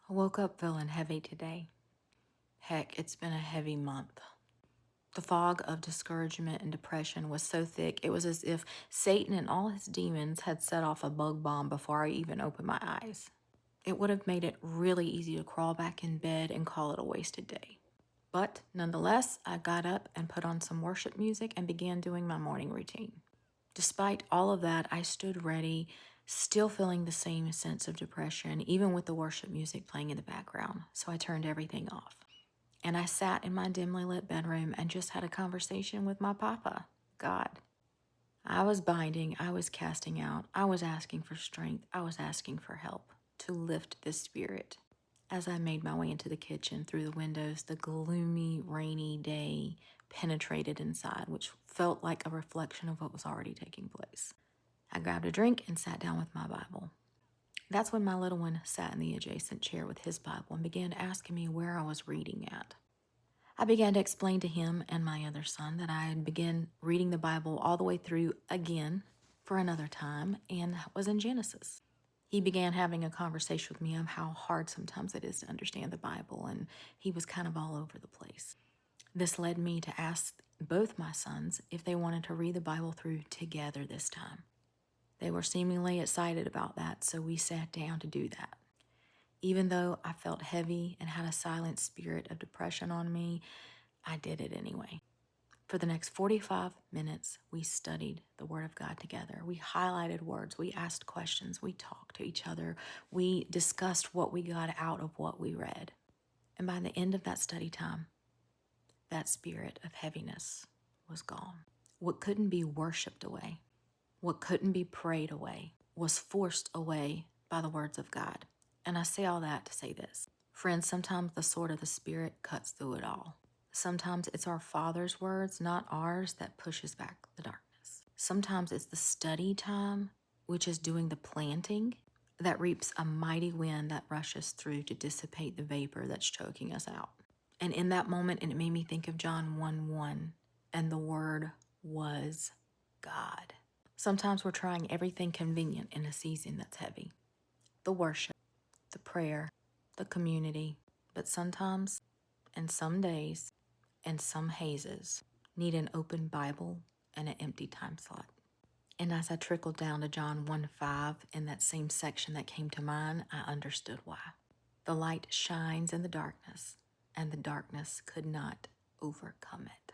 I woke up feeling heavy today. Heck, it's been a heavy month. The fog of discouragement and depression was so thick, it was as if Satan and all his demons had set off a bug bomb before I even opened my eyes. It would have made it really easy to crawl back in bed and call it a wasted day. But nonetheless, I got up and put on some worship music and began doing my morning routine. Despite all of that, I stood ready, still feeling the same sense of depression, even with the worship music playing in the background. So I turned everything off. And I sat in my dimly lit bedroom and just had a conversation with my papa, God. I was binding, I was casting out, I was asking for strength, I was asking for help to lift this spirit. As I made my way into the kitchen through the windows, the gloomy, rainy day penetrated inside, which felt like a reflection of what was already taking place. I grabbed a drink and sat down with my Bible. That's when my little one sat in the adjacent chair with his Bible and began asking me where I was reading at. I began to explain to him and my other son that I had begun reading the Bible all the way through again for another time and was in Genesis. He began having a conversation with me of how hard sometimes it is to understand the Bible, and he was kind of all over the place. This led me to ask both my sons if they wanted to read the Bible through together this time. They were seemingly excited about that, so we sat down to do that. Even though I felt heavy and had a silent spirit of depression on me, I did it anyway. For the next 45 minutes, we studied the Word of God together. We highlighted words, we asked questions, we talked to each other, we discussed what we got out of what we read. And by the end of that study time, that spirit of heaviness was gone. What couldn't be worshiped away, what couldn't be prayed away, was forced away by the words of God. And I say all that to say this. Friends, sometimes the sword of the Spirit cuts through it all. Sometimes it's our Father's words, not ours, that pushes back the darkness. Sometimes it's the study time, which is doing the planting, that reaps a mighty wind that rushes through to dissipate the vapor that's choking us out. And in that moment, it made me think of John 1:1, and the Word was God. Sometimes we're trying everything convenient in a season that's heavy. The worship, the prayer, the community. But sometimes, and some days, and some hazes need an open Bible and an empty time slot. And as I trickled down to John 1:5 in that same section that came to mind, I understood why. The light shines in the darkness, and the darkness could not overcome it.